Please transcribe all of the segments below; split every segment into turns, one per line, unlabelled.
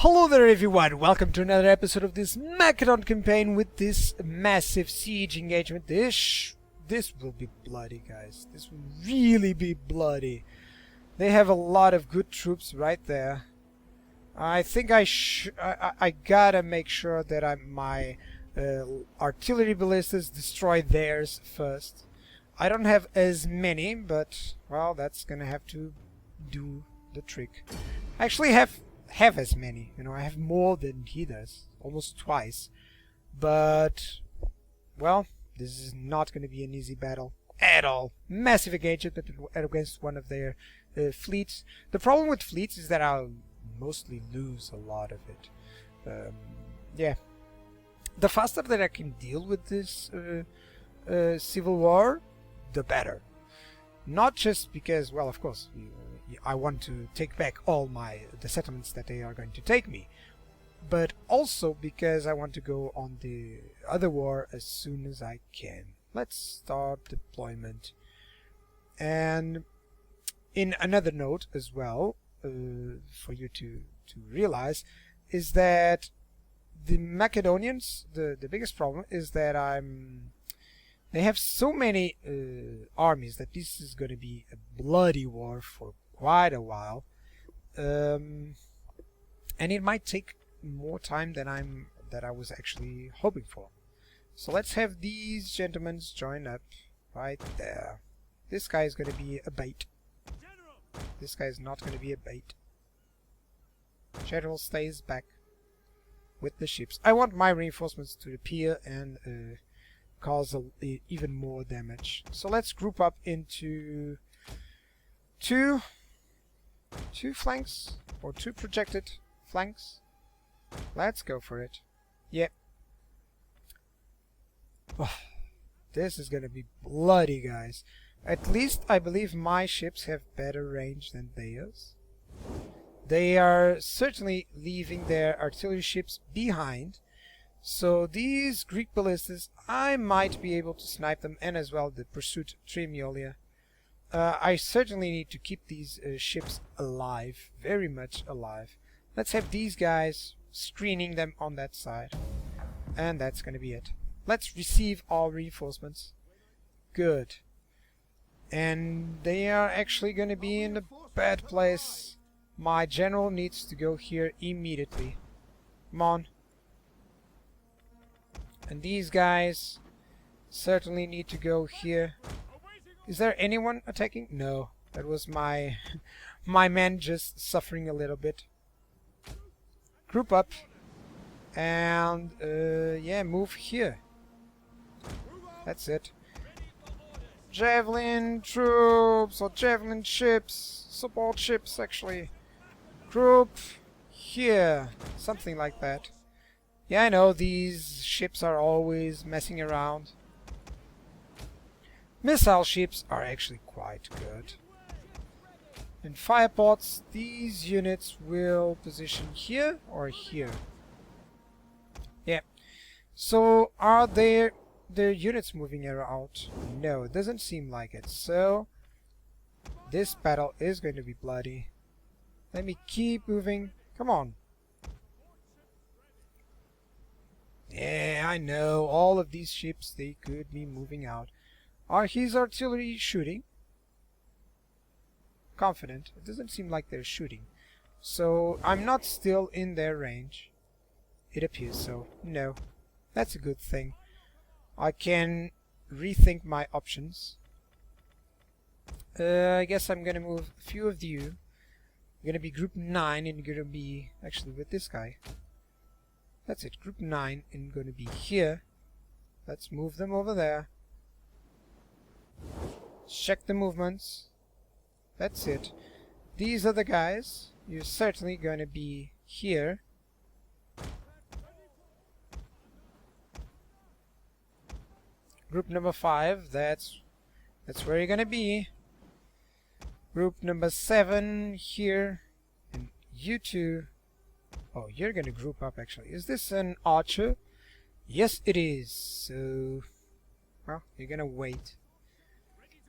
Hello there everyone, welcome to another episode of this Macedon campaign with this massive siege engagement. This will be bloody, guys. This will really be bloody. They have a lot of good troops right there. I think I gotta make sure that my artillery ballistas destroy theirs first. I don't have as many, but well, that's gonna have to do the trick. I actually have as many, you know, I have more than he does, almost twice, but well, this is not going to be an easy battle at all. Massive engagement against one of their fleets. The problem with fleets is that I'll mostly lose a lot of it. Yeah, the faster that I can deal with this civil war, the better. Not just because, well, of course, I want to take back all the settlements that they are going to take me, but also because I want to go on the other war as soon as I can. Let's start deployment. And in another note as well, for you to realize, is that the Macedonians, the biggest problem is that they have so many armies that this is going to be a bloody war for quite a while, and it might take more time than I was actually hoping for. So let's have these gentlemen join up right there. This guy is going to be a bait. This guy is not going to be a bait. General stays back with the ships. I want my reinforcements to appear and cause even more damage. So let's group up into two flanks, or two projected flanks. Let's go for it. Yep. Oh, this is gonna be bloody, guys. At least I believe my ships have better range than theirs. They are certainly leaving their artillery ships behind, so these Greek ballistas, I might be able to snipe them, and as well the pursuit Tremiolia. I certainly need to keep these ships alive, very much alive. Let's have these guys screening them on that side, and that's going to be it. Let's receive all reinforcements. Good. And they are actually going to be in a bad place. My general needs to go here immediately. Come on. And these guys certainly need to go here. Is there anyone attacking? No, that was my man just suffering a little bit. Group up and yeah, move here. That's it. Javelin troops, or javelin ships, support ships actually. Group here, something like that. Yeah, I know these ships are always messing around. Missile ships are actually quite good. And fireports, these units will position here or here. Yeah. So are their units moving out? No, it doesn't seem like it. So this battle is going to be bloody. Let me keep moving. Come on. Yeah, I know. All of these ships, they could be moving out. Are his artillery shooting? Confident. It doesn't seem like they're shooting. So I'm not still in their range. It appears so. No. That's a good thing. I can rethink my options. I guess I'm gonna move a few of you. I'm gonna be group 9 and gonna be actually with this guy. That's it. Group 9 and gonna be here. Let's move them over there. Check the movements. That's it. These are the guys. You're certainly going to be here. Group number 5, that's where you're going to be. Group number 7 here. And you two. Oh, you're going to group up actually. Is this an archer? Yes, it is. So, well, you're going to wait.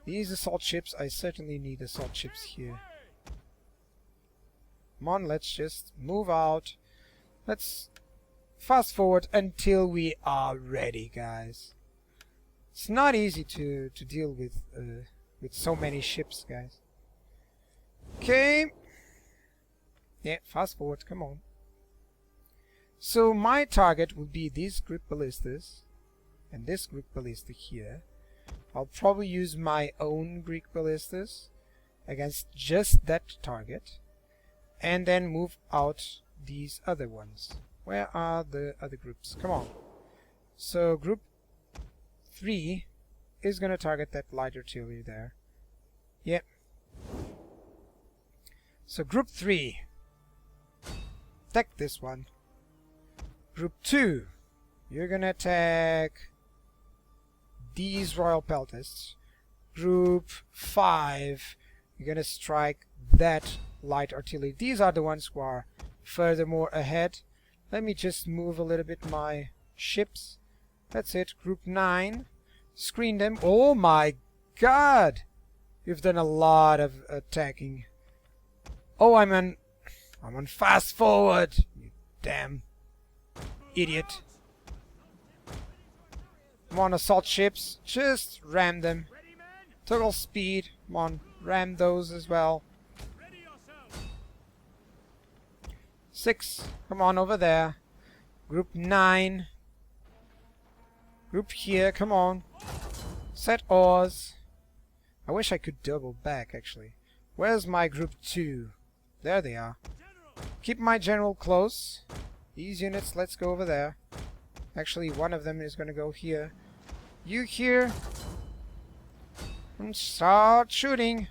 These assault ships, I certainly need assault ships here. Come on, let's just move out. Let's fast forward until we are ready, guys. It's not easy to deal with so many ships, guys. Okay. Yeah, fast forward, come on. So my target will be these Greek ballistas and this Greek ballista here. I'll probably use my own Greek ballistas against just that target and then move out these other ones. Where are the other groups? Come on. So group 3 is going to target that light artillery there. Yep. So group 3, attack this one. Group 2, you're going to attack these royal peltasts. Group 5, you're going to strike that light artillery. These are the ones who are furthermore ahead. Let me just move a little bit my ships. That's it. Group 9, screen them. Oh my god! You've done a lot of attacking. Oh, I'm on fast forward. You damn idiot. Come on, assault ships. Just ram them. Total speed. Come on, ram those as well. 6. Come on, over there. Group 9. Group here, come on. Set oars. I wish I could double back, actually. Where's my group 2? There they are. Keep my general close. These units, let's go over there. Actually, one of them is going to go here. You here. And start shooting.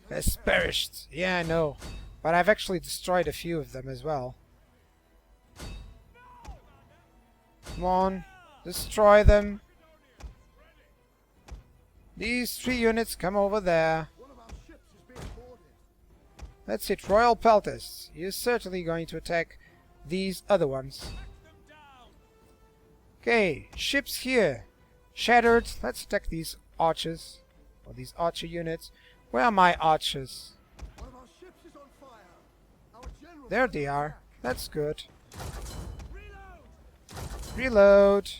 Has perished. Yeah, I know. But I've actually destroyed a few of them as well. Come on. Destroy them. These 3 units come over there. That's it. Royal peltasts. You're certainly going to attack these other ones. Okay. Ships here. Shattered. Let's attack these archers. Or these archer units. Where are my archers? There they are. That's good. Reload.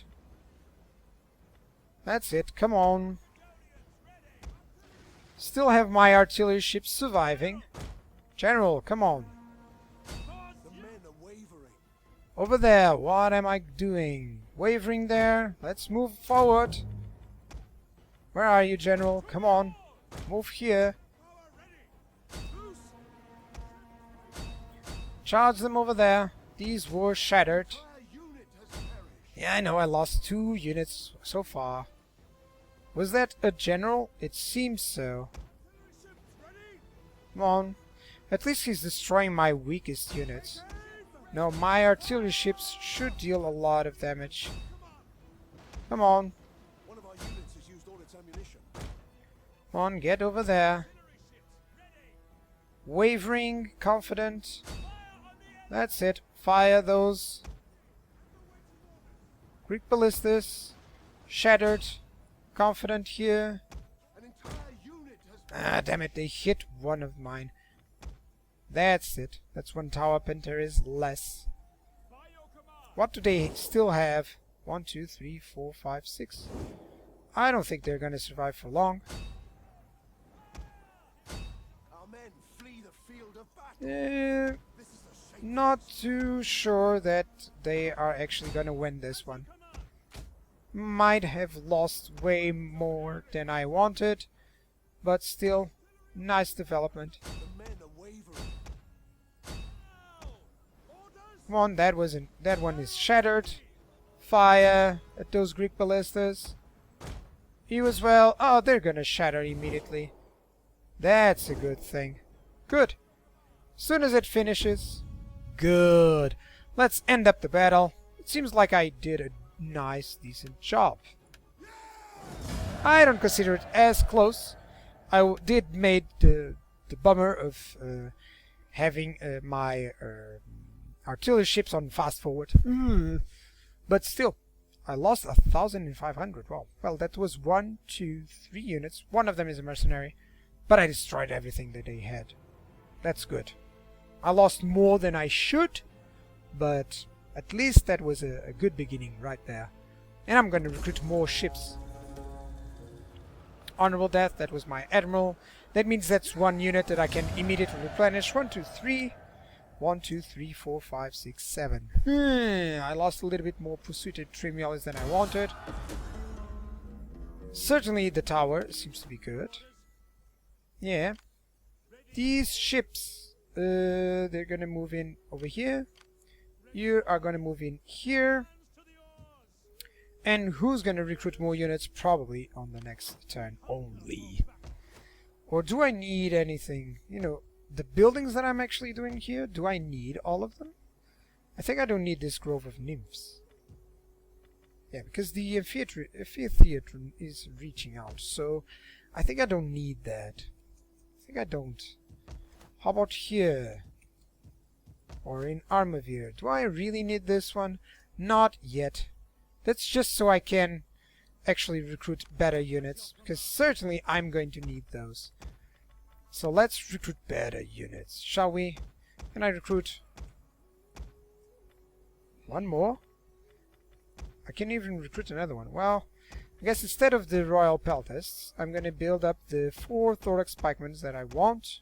That's it. Come on. Still have my artillery ships surviving. General, come on. Over there. What am I doing? Wavering there. Let's move forward. Where are you, General? Come on. Move here. Charge them over there. These were shattered. Yeah, I know I lost 2 units so far. Was that a general? It seems so. Come on. At least he's destroying my weakest units. No, my artillery ships should deal a lot of damage. Come on. Come on, get over there. Wavering, confident. That's it. Fire those Greek ballistas. Shattered. Confident here. Ah, damn it. They hit one of mine. That's it. That's 1 tower Pentaris less. What do they still have? 1, 2, 3, 4, 5, 6. I don't think they're gonna survive for long. Not too sure that they are actually gonna win this one. Might have lost way more than I wanted, but still, nice development. Come on, that one is shattered. Fire at those Greek ballistas. You as well. Oh, they're gonna shatter immediately. That's a good thing. Good. Soon as it finishes. Good. Let's end up the battle. It seems like I did a nice, decent job. I don't consider it as close. I did made the bummer of having my artillery ships on fast forward. But still, I lost 1,500. Well, that was 1, 2, 3 units. One of them is a mercenary, but I destroyed everything that they had. That's good. I lost more than I should, but at least that was a good beginning right there. And I'm going to recruit more ships. Honorable death, that was my admiral. That means that's one unit that I can immediately replenish. 1, 2, 3. 1, 2, 3, 4, 5, 6, 7. I lost a little bit more pursuited tremulous than I wanted. Certainly the tower seems to be good. Yeah. These ships, they're gonna move in over here. You are gonna move in here. And who's gonna recruit more units? Probably on the next turn only. Or do I need anything? You know, the buildings that I'm actually doing here, do I need all of them? I think I don't need this grove of nymphs. Yeah, because the amphitheater is reaching out, so I think I don't need that. I think I don't. How about here? Or in Armavir? Do I really need this one? Not yet. That's just so I can actually recruit better units, because certainly I'm going to need those. So let's recruit better units, shall we? Can I recruit one more? I can even recruit another one. Well, I guess instead of the Royal Peltasts, I'm going to build up the 4 Thorax Pikemen that I want.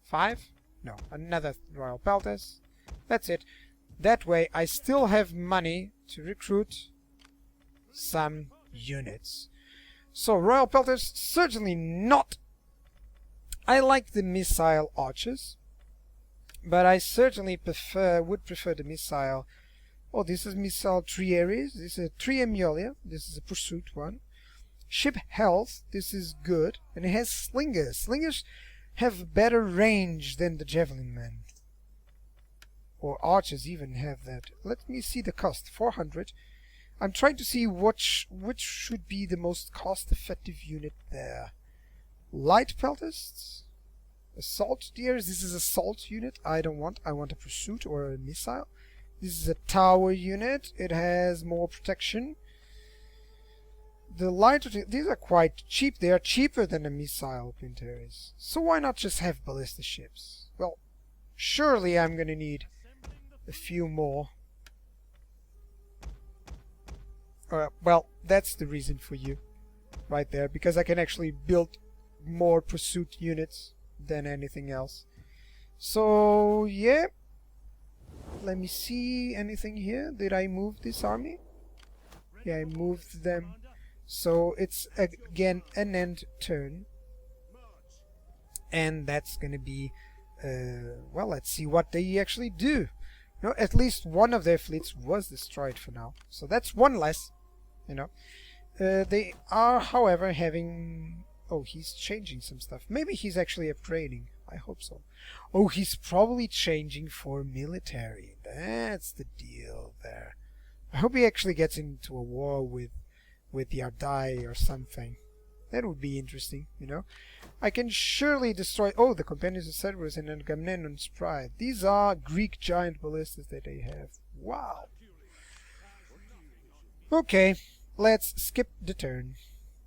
5? No, another Royal Peltast. That's it. That way I still have money to recruit some units. So Royal Peltast, certainly not. I like the missile archers, but I certainly would prefer the missile. Oh, this is missile Triaries. This is a Triamulia. This is a pursuit one. Ship health. This is good, and it has slingers. Slingers have better range than the javelin men. Or archers even have that. Let me see the cost. 400. I'm trying to see which should be the most cost-effective unit there. Light peltasts? Assault deers? This is assault unit. I don't want. I want a pursuit or a missile. This is a tower unit. It has more protection. The lighter, these are quite cheap. They are cheaper than a missile Pinteris. So why not just have ballista ships? Well, surely I'm going to need a few more. Well, that's the reason for you right there, because I can actually build more pursuit units than anything else. So yeah, let me see anything here. Did I move this army? Yeah, I moved them. So it's again an end turn, and that's gonna be well, let's see what they actually do. No, at least one of their fleets was destroyed for now, so that's one less. You know, they are, however, having. Oh, he's changing some stuff. Maybe he's actually upgrading. I hope so. Oh, he's probably changing for military. That's the deal there. I hope he actually gets into a war with the Ardai or something. That would be interesting, you know. I can surely destroy... Oh, the Companions of Cerberus and Agamemnon's Pride. These are Greek giant ballistas that they have. Wow. Okay, let's skip the turn.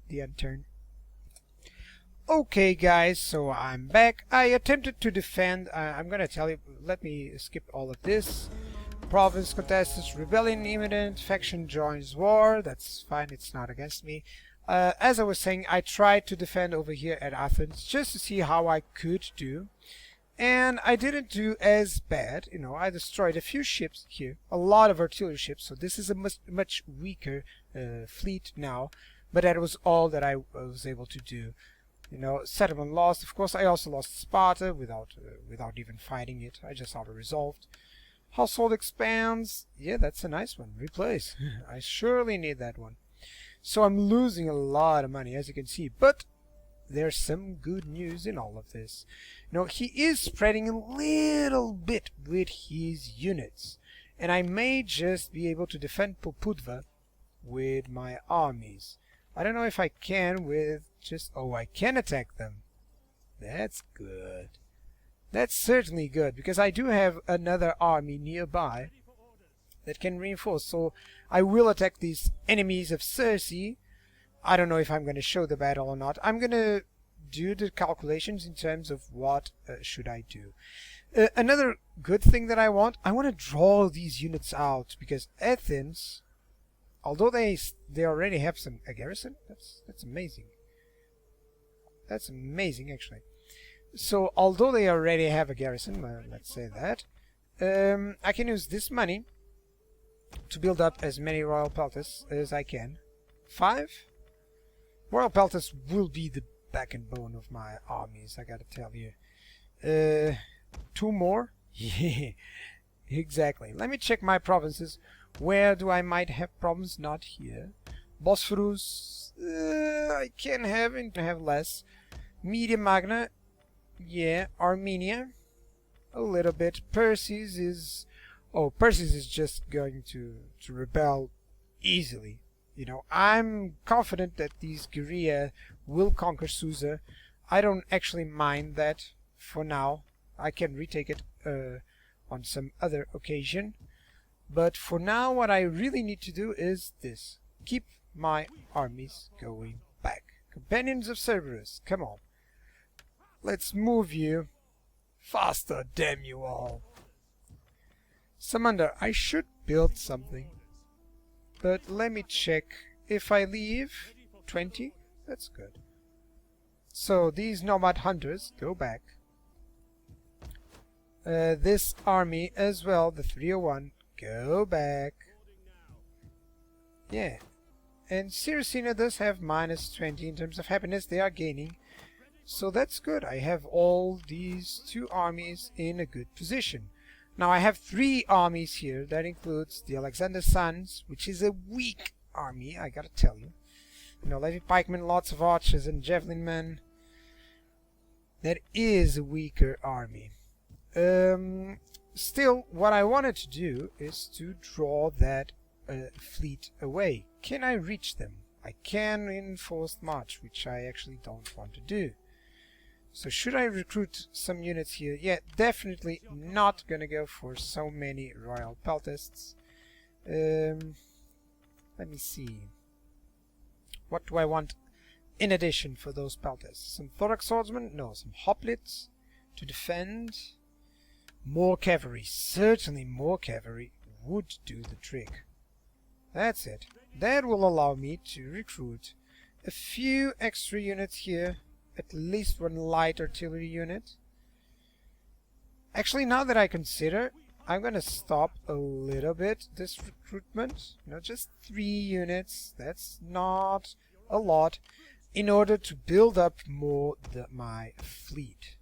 The end turn. Okay, guys, so I'm back. I attempted to defend. I'm gonna tell you. Let me skip all of this. Province contested, rebellion imminent, faction joins war. That's fine, it's not against me. As I was saying, I tried to defend over here at Athens just to see how I could do. And I didn't do as bad. You know, I destroyed a few ships here, a lot of artillery ships, so this is a much weaker fleet now. But that was all that I was able to do. You know, settlement lost. Of course, I also lost Sparta without even fighting it. I just auto-resolved. Household expands. Yeah, that's a nice one. Replace. I surely need that one. So I'm losing a lot of money, as you can see. But there's some good news in all of this. You know, he is spreading a little bit with his units. And I may just be able to defend Popudva with my armies. I don't know if I can with just... Oh, I can attack them. That's good. That's certainly good, because I do have another army nearby that can reinforce. So I will attack these enemies of Circe. I don't know if I'm going to show the battle or not. I'm going to do the calculations in terms of what should I do. Another good thing that I want to draw these units out, because Athens, although they already have a garrison, that's amazing. That's amazing, actually. So although they already have a garrison, let's say that, I can use this money to build up as many royal peltas as I can. 5 royal peltas will be the back and bone of my armies, I gotta tell you. 2 more? Yeah, exactly. Let me check my provinces. Where do I might have problems? Not here. Bosphorus, I can have less. Media Magna, yeah. Armenia, a little bit. Persis is just going to rebel easily. You know, I'm confident that these Guerilla will conquer Susa. I don't actually mind that for now. I can retake it on some other occasion. But for now, what I really need to do is this. Keep my armies going back. Companions of Cerberus, come on. Let's move you faster, damn you all. Samandar, I should build something. But let me check. If I leave 20, that's good. So these nomad hunters go back. This army as well, the 301, go back. Yeah. And Siracina does have -20 in terms of happiness. They are gaining. So that's good. I have all these 2 armies in a good position. Now I have 3 armies here. That includes the Alexander Sons, which is a weak army, I gotta tell you. You know, Levy Pikemen, lots of archers and javelin men. That is a weaker army. Still, what I wanted to do is to draw that fleet away. Can I reach them? I can in forced march, which I actually don't want to do. So should I recruit some units here? Yeah, definitely not gonna go for so many royal peltasts. Let me see. What do I want in addition for those peltasts? Some thorax swordsmen? No, some hoplites to defend. More cavalry. Certainly more cavalry would do the trick. That's it. That will allow me to recruit a few extra units here. At least 1 light artillery unit. Actually, now that I consider, I'm gonna stop a little bit this recruitment. You know, just 3 units. That's not a lot. In order to build up more my fleet.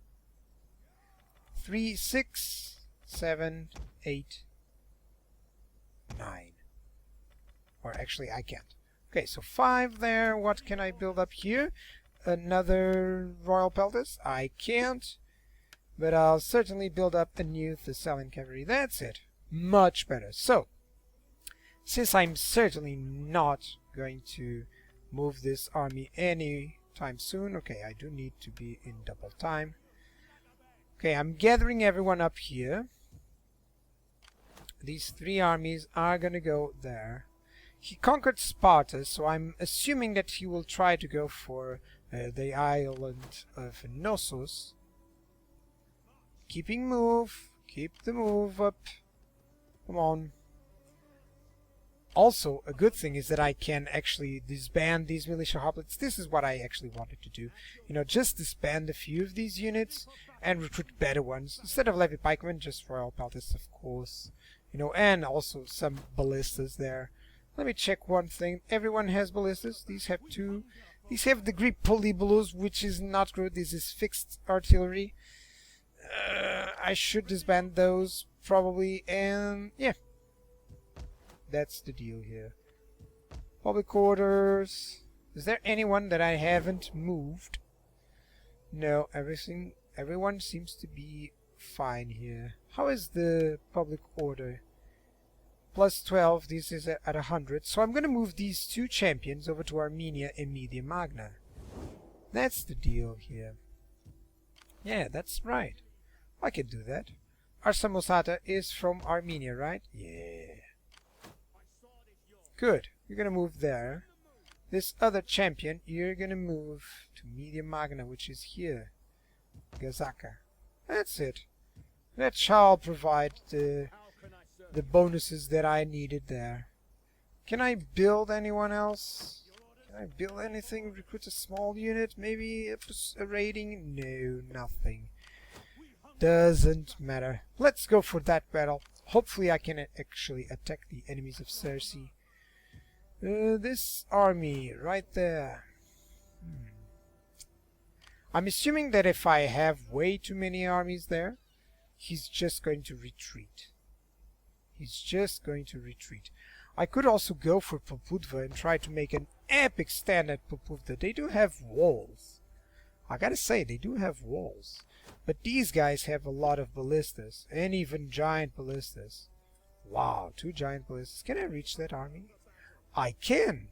3, 6, 7, 8, 9. Or actually, I can't. Okay, so 5 there. What can I build up here? Another royal peltas? I can't, but I'll certainly build up a new Thessalian cavalry. That's it. Much better. So, since I'm certainly not going to move this army anytime soon, okay, I do need to be in double time. Okay, I'm gathering everyone up here. These 3 armies are gonna go there. He conquered Sparta, so I'm assuming that he will try to go for the island of Knossos. Keep the move up. Come on. Also, a good thing is that I can actually disband these militia hoplites. This is what I actually wanted to do. You know, just disband a few of these units and recruit better ones. Instead of Levy Pikemen, just Royal Peltas, of course. You know, and also some ballistas there. Let me check one thing. Everyone has ballistas. These have 2. These have the Greek Polybolus, which is not good. This is fixed artillery. I should disband those, probably, and yeah. That's the deal here. Public orders. Is there anyone that I haven't moved? No, everyone seems to be fine here. How is the public order? Plus 12, this is at 100. So I'm going to move these 2 champions over to Armenia and Media Magna. That's the deal here. Yeah, that's right. I can do that. Arsamosata is from Armenia, right? Yeah. Good. You're going to move there. this other champion, you're gonna move to Media Magna, which is here. Gazaka. That's it. That shall provide the bonuses that I needed there. Can I build anyone else? Can I build anything? Recruit a small unit? Maybe a raiding? No, nothing. Doesn't matter. Let's go for that battle. Hopefully I can actually attack the enemies of Circe. This army right there. I'm assuming that if I have way too many armies there, he's just going to retreat. He's just going to retreat. I could also go for Popudva and try to make an epic stand at Popudva. They do have walls. I gotta say, they do have walls. But these guys have a lot of ballistas, and even giant ballistas. Wow, 2 giant ballistas. Can I reach that army? I can!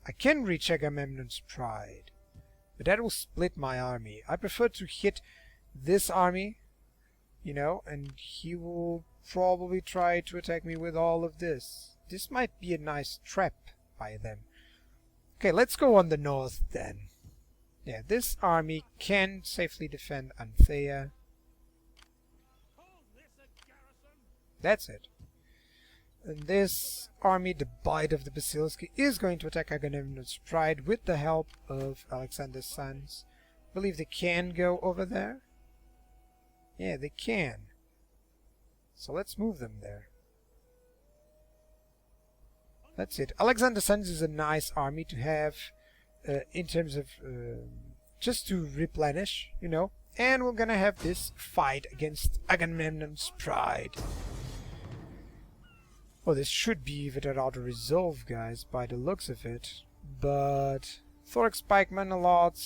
I can reach Agamemnon's pride. But that will split my army. I prefer to hit this army, you know, and he will probably try to attack me with all of this. This might be a nice trap by them. Okay, let's go on the north then. Yeah, this army can safely defend Anthea. That's it. And this army, the Bite of the Basilisk, is going to attack Agamemnon's pride with the help of Alexander's sons. I believe they can go over there. Yeah, they can. So let's move them there. That's it. Alexander's sons is a nice army to have in terms of just to replenish, you know. And we're gonna have this fight against Agamemnon's pride. Oh, this should be even auto resolve, guys, by the looks of it. But Thorax Pikemen, a lot,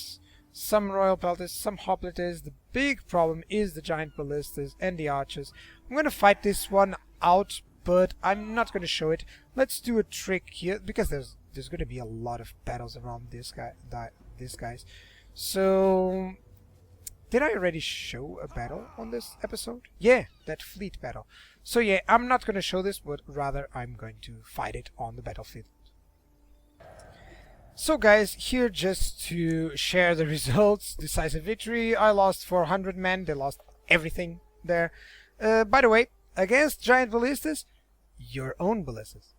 some Royal Pelters, some Hoplites. The big problem is the giant ballistas and the archers. I'm gonna fight this one out, but I'm not gonna show it. Let's do a trick here, because there's gonna be a lot of battles around these guys. So, did I already show a battle on this episode? Yeah, that fleet battle. So yeah, I'm not gonna show this, but rather I'm going to fight it on the battlefield. So guys, here just to share the results. Decisive victory. I lost 400 men. They lost everything there. By the way, against giant ballistas, your own ballistas.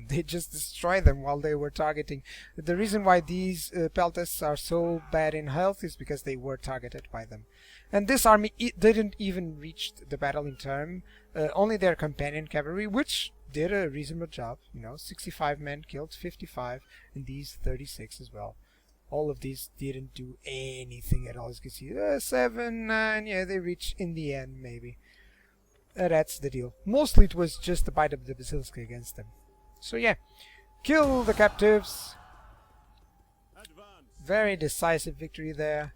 They just destroy them while they were targeting. The reason why these peltasts are so bad in health is because they were targeted by them. And this army didn't even reach the battle in term. Only their companion cavalry, which did a reasonable job. You know, 65 men killed, 55, and these 36 as well. All of these didn't do anything at all. As you can see, 7, 9, yeah, they reached in the end, maybe. That's the deal. Mostly it was just the Bite of the Basilisk against them. So yeah, kill the captives. Very decisive victory there.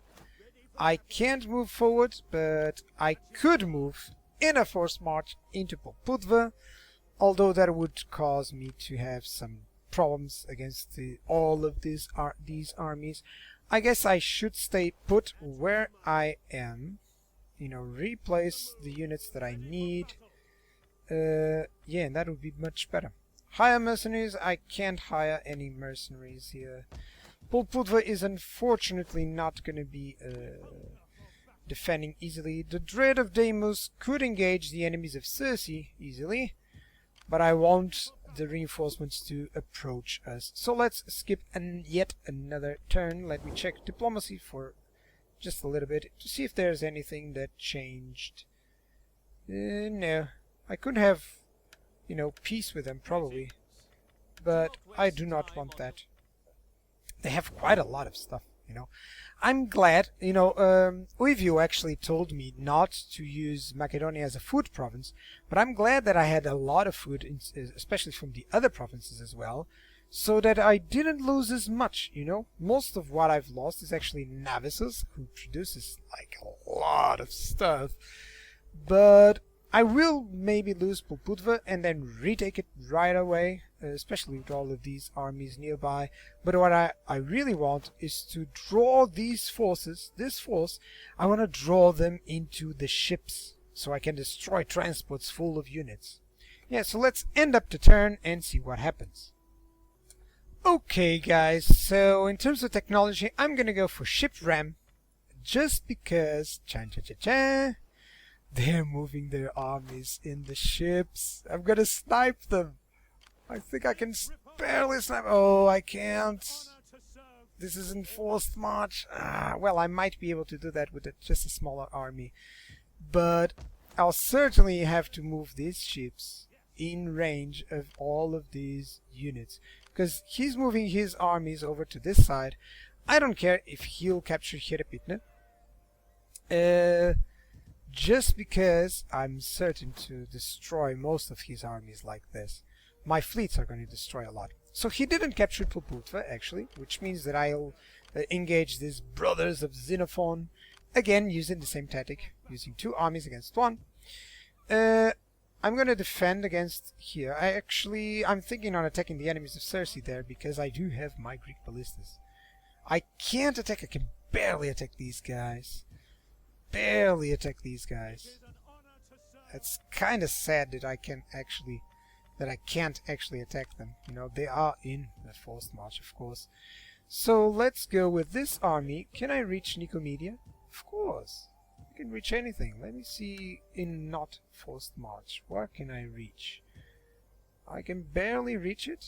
I can't move forward, but I could move in a forced march into Popudva, although that would cause me to have some problems against all of these armies. I guess I should stay put where I am. You know, replace the units that I need. Yeah, and that would be much better. Hire mercenaries. I can't hire any mercenaries here. Popudva is unfortunately not going to be defending easily. The Dread of Deimos could engage the enemies of Circe easily, but I want the reinforcements to approach us. So let's skip yet another turn. Let me check diplomacy for just a little bit to see if there's anything that changed. No, I could have, you know, peace with them probably, but I do not want that. They have quite a lot of stuff, you know. I'm glad, you know, Uivio actually told me not to use Macedonia as a food province, but I'm glad that I had a lot of food, especially from the other provinces as well, so that I didn't lose as much, you know. Most of what I've lost is actually Navisus, who produces like a lot of stuff, but I will maybe lose Popudva and then retake it right away, especially with all of these armies nearby. But what I really want is to draw these forces, this force, I want to draw them into the ships so I can destroy transports full of units. Yeah, so let's end up the turn and see what happens. Okay, guys, so in terms of technology, I'm gonna go for ship ram, just because they're moving their armies in the ships. I'm gonna snipe them. I think I can barely snipe. Oh, I can't. This is enforced march. Well, I might be able to do that with just a smaller army, but I'll certainly have to move these ships in range of all of these units, because he's moving his armies over to this side. I don't care if he'll capture Hirapitne, just because I'm certain to destroy most of his armies like this. My fleets are going to destroy a lot. So he didn't capture Poputva, actually, which means that I'll engage these brothers of Xenophon, again using the same tactic, using 2 armies against 1. I'm going to defend against here. I'm thinking on attacking the enemies of Circe there, because I do have my Greek ballistas. I can't attack, I can barely attack these guys. Barely attack these guys. It's kind of sad that I can't actually attack them. You know, they are in the forced march, of course. So let's go with this army. Can I reach Nicomedia? Of course. I can reach anything. Let me see in not forced march. Where can I reach? I can barely reach it.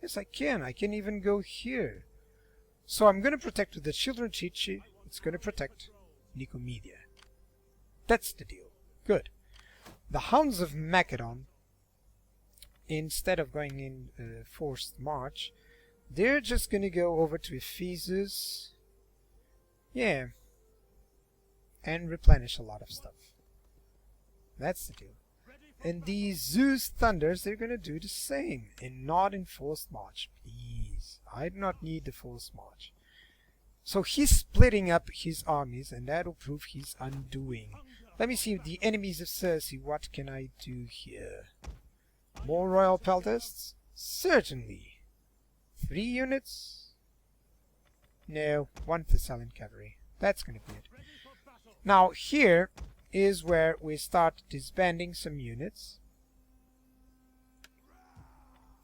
Yes, I can. I can even go here. So I'm going to protect with the children Chichi. It's going to protect Nicomedia. That's the deal. Good. The Hounds of Macedon, instead of going in forced march, they're just gonna go over to Ephesus, yeah, and replenish a lot of stuff. That's the deal. And these Zeus Thunders, they're gonna do the same, and not in forced march. Please, I do not need the forced march. So he's splitting up his armies, and that'll prove his undoing. Let me see the enemies of Circe. What can I do here? More royal peltasts? Certainly. 3 units? No, 1 Thessalian cavalry. That's gonna be it. Now here is where we start disbanding some units.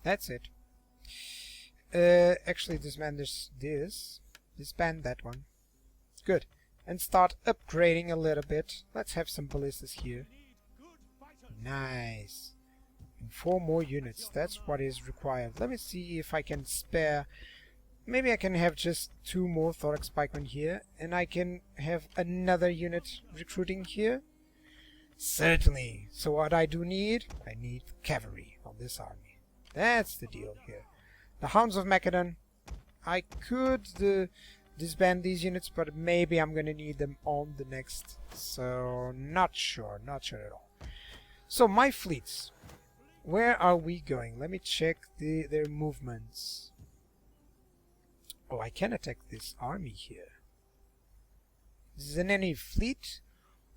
That's it. Actually disband disband that one. Good. And start upgrading a little bit. Let's have some ballistas here. Nice. And 4 more units. That's what is required. Let me see if I can spare. Maybe I can have just 2 more thorax pikemen here, and I can have another unit recruiting here. Certainly. So what I do need? I need cavalry on this army. That's the deal here. The Hounds of Macedon. I could disband these units, but maybe I'm gonna need them on the next. So not sure at all. So my fleets. Where are we going? Let me check their movements. Oh, I can attack this army here. Is it an enemy fleet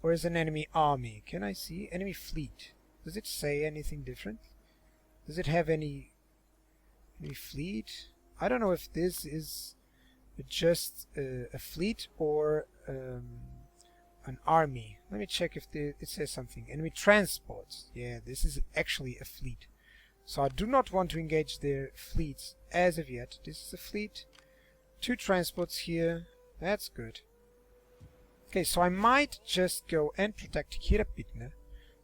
or is it an enemy army? Can I see? Enemy fleet. Does it say anything different? Does it have any fleet? I don't know if this is just a fleet or an army. Let me check if it says something. Enemy transports. Yeah, this is actually a fleet. So I do not want to engage their fleets as of yet. This is a fleet. 2 transports here. That's good. Okay, so I might just go and protect Hirapitne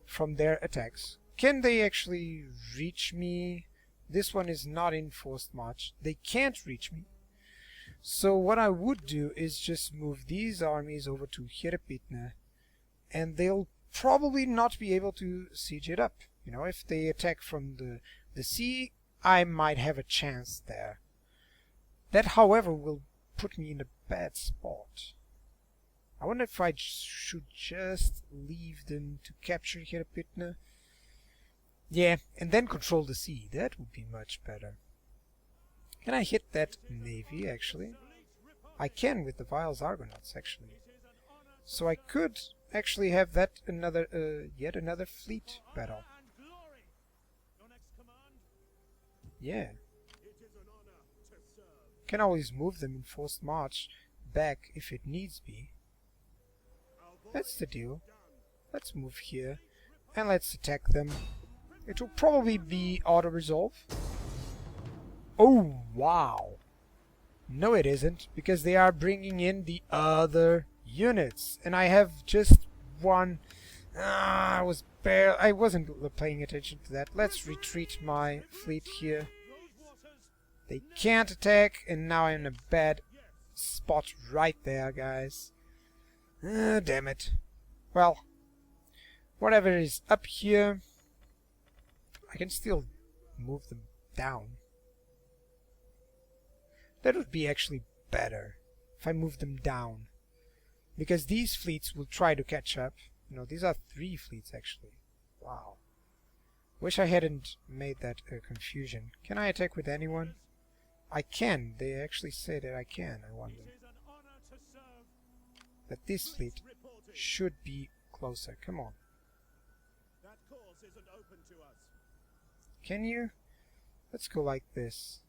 from their attacks. Can they actually reach me? This one is not in forced march. They can't reach me. So what I would do is just move these armies over to Hirapitne, and they'll probably not be able to siege it up. You know, if they attack from the sea, I might have a chance there. That, however, will put me in a bad spot. I wonder if I should just leave them to capture Hirapitne. Yeah, and then control the sea. That would be much better. Can I hit that navy, actually? I can with the Viles Argonauts, actually. So I could actually have that yet another fleet battle. Yeah. Can always move them in forced march back if it needs be. That's the deal. Let's move here and let's attack them. It will probably be auto-resolve. Oh, wow. No, it isn't, because they are bringing in the other units, and I have just one. I wasn't paying attention to that. Let's retreat my fleet here. They can't attack, and now I'm in a bad spot right there, guys. Damn it. Well, whatever is up here, I can still move them down. That would be actually better if I move them down, because these fleets will try to catch up. No, these are 3 fleets actually. Wow. Wish I hadn't made that confusion. Can I attack with anyone? I can. They actually say that I can. I wonder. That this fleet should be closer. Come on. Can you? Let's go like this.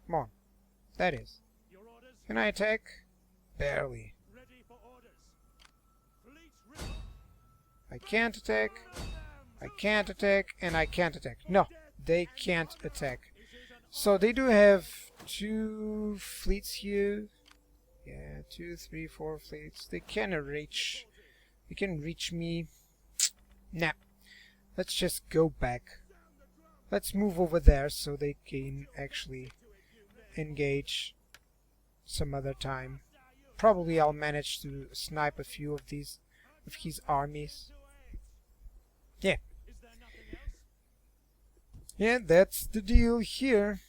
Come on. That is. Can I attack? Barely. I can't attack. I can't attack. And I can't attack. No, they can't attack. So they do have 2 fleets here. Yeah, 2, 3, 4 fleets. They can reach. They can reach me. Nah. Let's just go back. Let's move over there so they can actually engage some other time. Probably I'll manage to snipe a few of his armies. Yeah. Yeah, that's the deal here.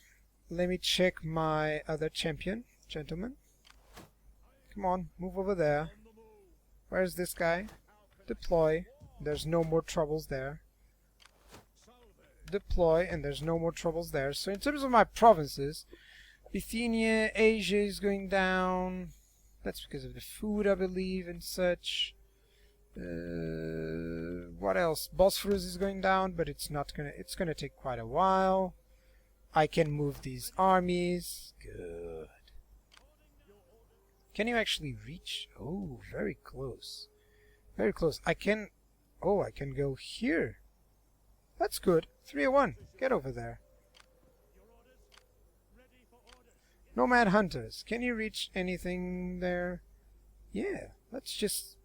Let me check my other champion, gentlemen. Come on, move over there. Where's this guy? Deploy. There's no more troubles there. Deploy, and there's no more troubles there. So in terms of my provinces, Bithynia, Asia is going down. That's because of the food, I believe, and such. What else? Bosphorus is going down, but it's gonna take quite a while. I can move these armies. Good. Can you actually reach? Oh, very close. Very close. I can go here. That's good. 301. Get over there. Nomad hunters. Can you reach anything there? Yeah. Let's just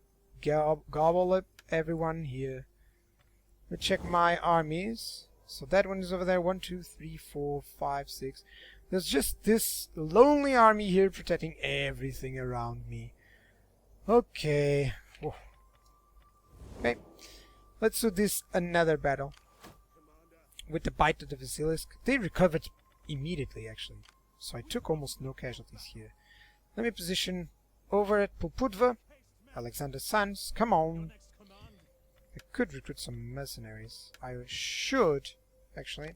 gobble up everyone here. Let's check my armies. So that one is over there. 1, 2, 3, 4, 5, 6. There's just this lonely army here protecting everything around me. Okay. Whoa. Okay. Let's do this another battle. With the bite of the basilisk. They recovered immediately, actually. So I took almost no casualties here. Let me position over at Pulpudva. Alexander's sons. Come on. I could recruit some mercenaries. I should, actually.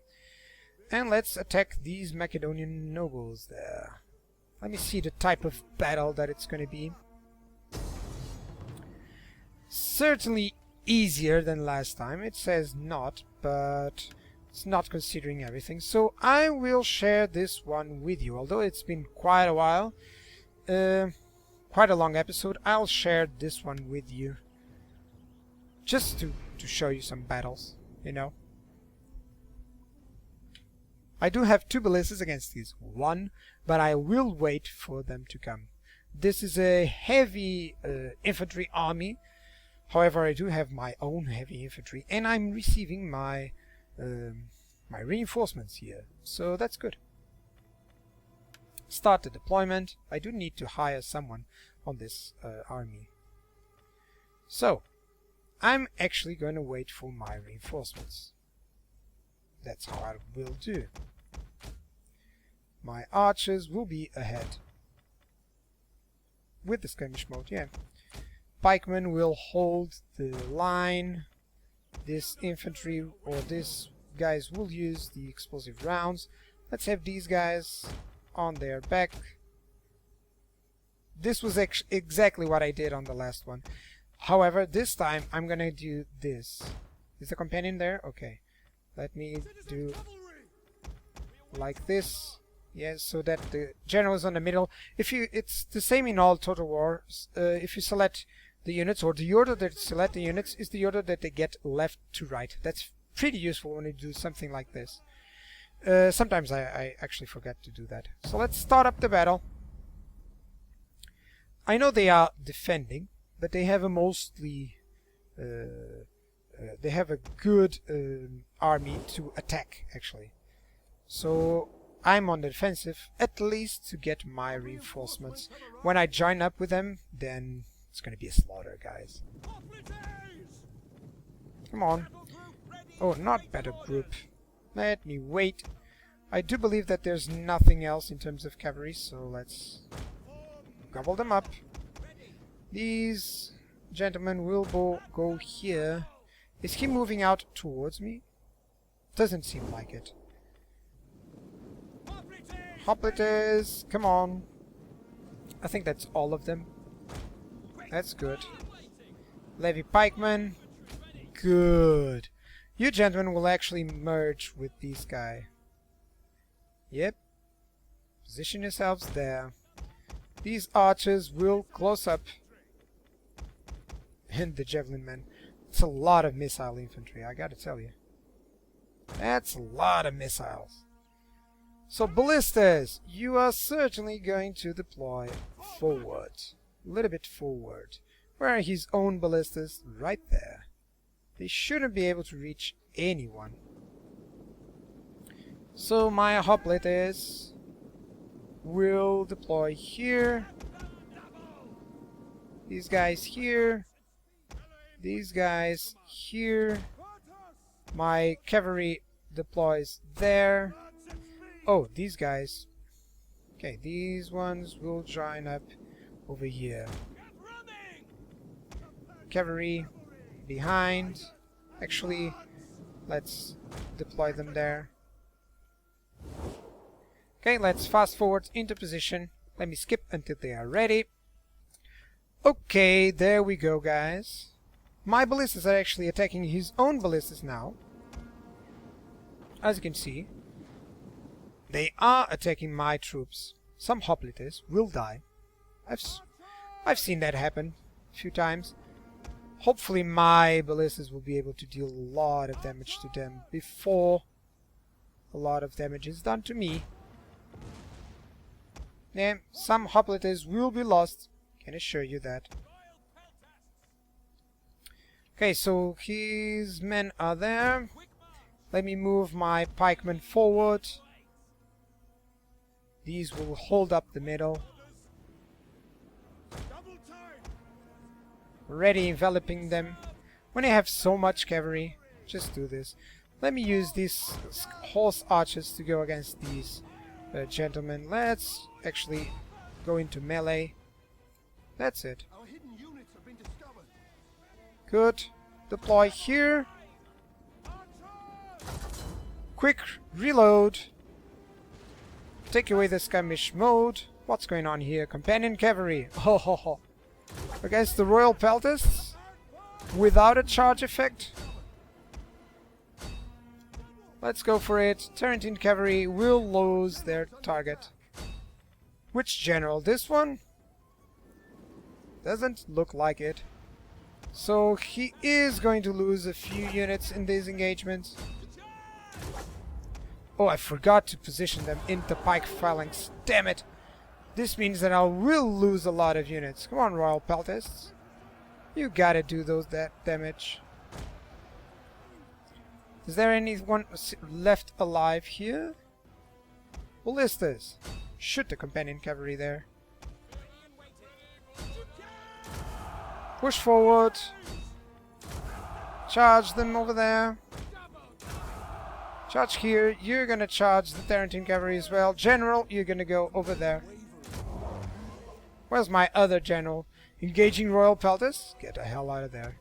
And let's attack these Macedonian nobles there. Let me see the type of battle that it's going to be. Certainly easier than last time. It says not, but it's not considering everything. So I will share this one with you. Although it's been quite a while, quite a long episode, I'll share this one with you. Just to show you some battles, you know. I do have 2 ballistas against these 1, but I will wait for them to come. This is a heavy infantry army. However, I do have my own heavy infantry, and I'm receiving my my reinforcements here, so that's good. Start the deployment. I do need to hire someone on this army. So, I'm actually going to wait for my reinforcements. That's how I will do. My archers will be ahead. With the skirmish mode, yeah. Pikemen will hold the line. This infantry or these guys will use the explosive rounds. Let's have these guys on their back. This was exactly what I did on the last one. However, this time I'm gonna do this. Is the companion there? Okay. Let me do like this. Yes, so that the general is on the middle. It's the same in all Total Wars. If you select the units, or the order that you select the units is the order that they get left to right. That's pretty useful when you do something like this. Sometimes I actually forget to do that. So let's start up the battle. I know they are defending, but they have a mostly... they have a good army to attack, actually. So I'm on the defensive, at least to get my reinforcements. When I join up with them, then it's gonna be a slaughter, guys. Come on. Oh, not battle group. Let me wait. I do believe that there's nothing else in terms of cavalry, so let's gobble them up. These gentlemen will go here. Is he moving out towards me? Doesn't seem like it. Hoplites, come on. I think that's all of them. That's good. Levy pikemen. Good. You gentlemen will actually merge with these guys. Yep. Position yourselves there. These archers will close up. And the javelin men. It's a lot of missile infantry, I gotta tell you. That's a lot of missiles. So ballistas, you are certainly going to deploy forward. A little bit forward. Where are his own ballistas? Right there. They shouldn't be able to reach anyone. So my hoplites will deploy here. These guys here. These guys here. My cavalry deploys there. Oh, these guys. Okay, these ones will join up over here. Cavalry behind. Actually, let's deploy them there. Okay, let's fast forward into position. Let me skip until they are ready. Okay, there we go, guys. My ballistas are actually attacking his own ballistas now. As you can see, they are attacking my troops. Some hoplites will die. I've seen that happen a few times. Hopefully my ballistas will be able to deal a lot of damage to them before a lot of damage is done to me. Yeah, some hoplites will be lost, can assure you that. Okay, so his men are there. Let me move my pikemen forward. These will hold up the middle. Already enveloping them. When I have so much cavalry, just do this. Let me use these horse archers to go against these gentlemen. Let's actually go into melee. That's it. Good. Deploy here. Quick reload. Take away the skirmish mode. What's going on here? Companion cavalry. Ho ho ho. Against the royal peltasts? Without a charge effect? Let's go for it. Tarentine cavalry will lose their target. Which general? This one? Doesn't look like it. So he is going to lose a few units in these engagements. Oh, I forgot to position them into pike phalanx. Damn it! This means that I will lose a lot of units. Come on, royal peltasts. You gotta do that damage. Is there anyone left alive here? Ballistas. Shoot the companion cavalry there. Push forward. Charge them over there. Charge here. You're gonna charge the Tarentine cavalry as well. General, you're gonna go over there. Where's my other general? Engaging royal peltasts? Get the hell out of there.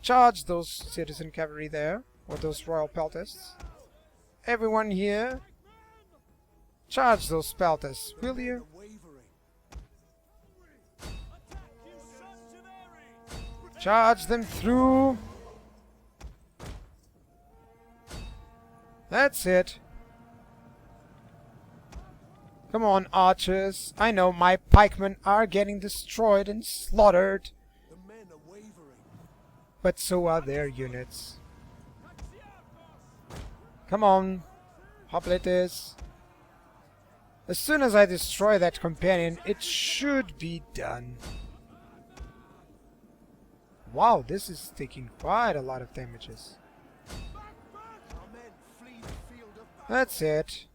Charge those citizen cavalry there. Or those royal peltasts. Everyone here. Charge those peltasts, will you? Charge them through. That's it. Come on, archers. I know my pikemen are getting destroyed and slaughtered. But so are their units. Come on. Hoplites. As soon as I destroy that companion, it should be done. Wow, this is taking quite a lot of damages. That's it.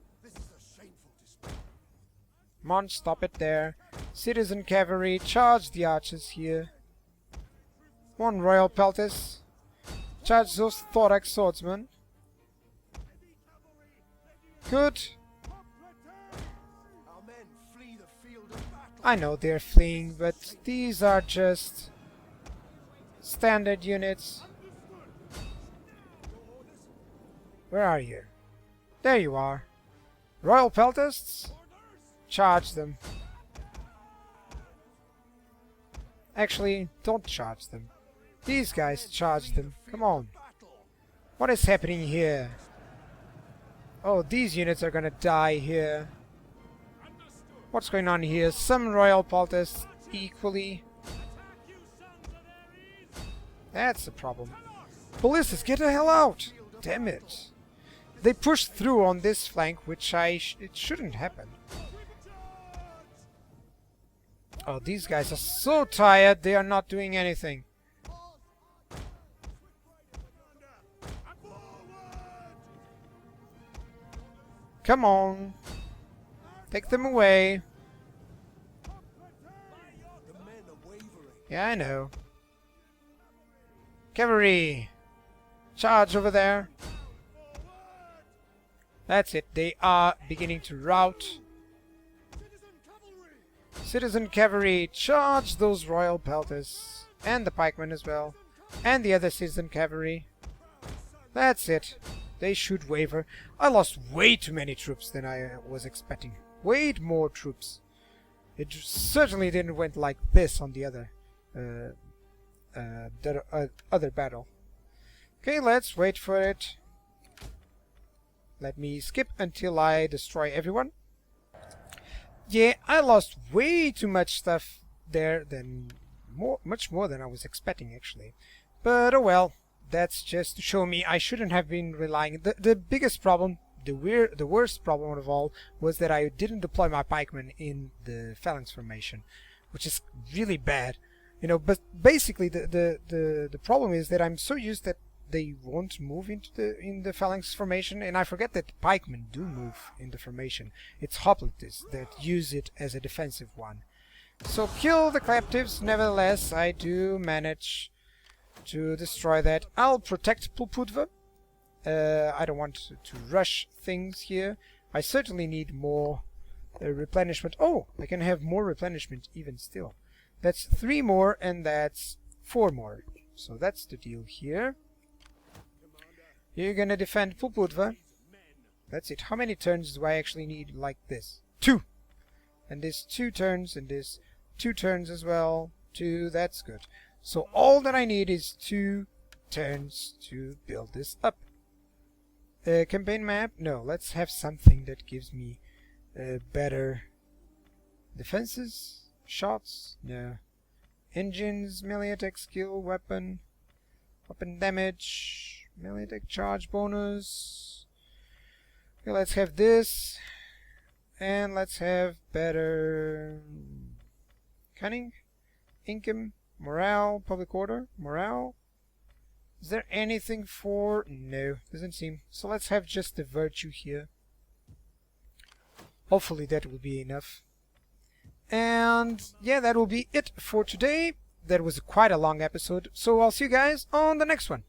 Come on, stop it there. Citizen cavalry, charge the archers here. One royal peltis. Charge those thorax swordsmen. Good. I know they're fleeing, but these are just standard units. Where are you? There you are. Royal peltists? Charge them. Actually, don't charge them. These guys charge them. Come on. What is happening here? Oh, these units are gonna die here. What's going on here? Some royal peltists equally. That's the problem. Ballistas, get the hell out! Damn it. They pushed through on this flank, which it shouldn't happen. Oh, these guys are so tired, they are not doing anything. Come on. Take them away. Yeah, I know. Cavalry! Charge over there. That's it. They are beginning to rout. Citizen cavalry, charge those royal pelters. And the pikemen as well. And the other citizen cavalry. That's it. They should waver. I lost way too many troops than I was expecting. Way more troops. It certainly didn't went like this on the other battle. Okay, let's wait for it. Let me skip until I destroy everyone. Yeah, I lost way too much stuff there than much more than I was expecting actually. But oh well, that's just to show me I shouldn't have been relying. The biggest problem, the worst problem of all, was that I didn't deploy my pikemen in the phalanx formation, which is really bad. You know, but basically the problem is that I'm so used that they won't move into the phalanx formation, and I forget that pikemen do move in the formation. It's hoplites that use it as a defensive one. So kill the captives. Nevertheless, I do manage to destroy that. I'll protect Pulpudva. I don't want to rush things here. I certainly need more replenishment. Oh, I can have more replenishment even still. That's 3 more, and that's 4 more. So that's the deal here. You're gonna defend Pulpudva. That's it. How many turns do I actually need like this? 2! And this 2 turns, and this 2 turns as well. 2, that's good. So all that I need is 2 turns to build this up. Campaign map? No, let's have something that gives me better defenses. Shots? No. Engines, melee attack skill, weapon damage. Melee attack charge bonus. Okay, let's have this. And let's have better cunning, income, morale, public order, morale. Is there anything for... No, doesn't seem. So let's have just the virtue here. Hopefully that will be enough. And yeah, that will be it for today. That was quite a long episode. So I'll see you guys on the next one.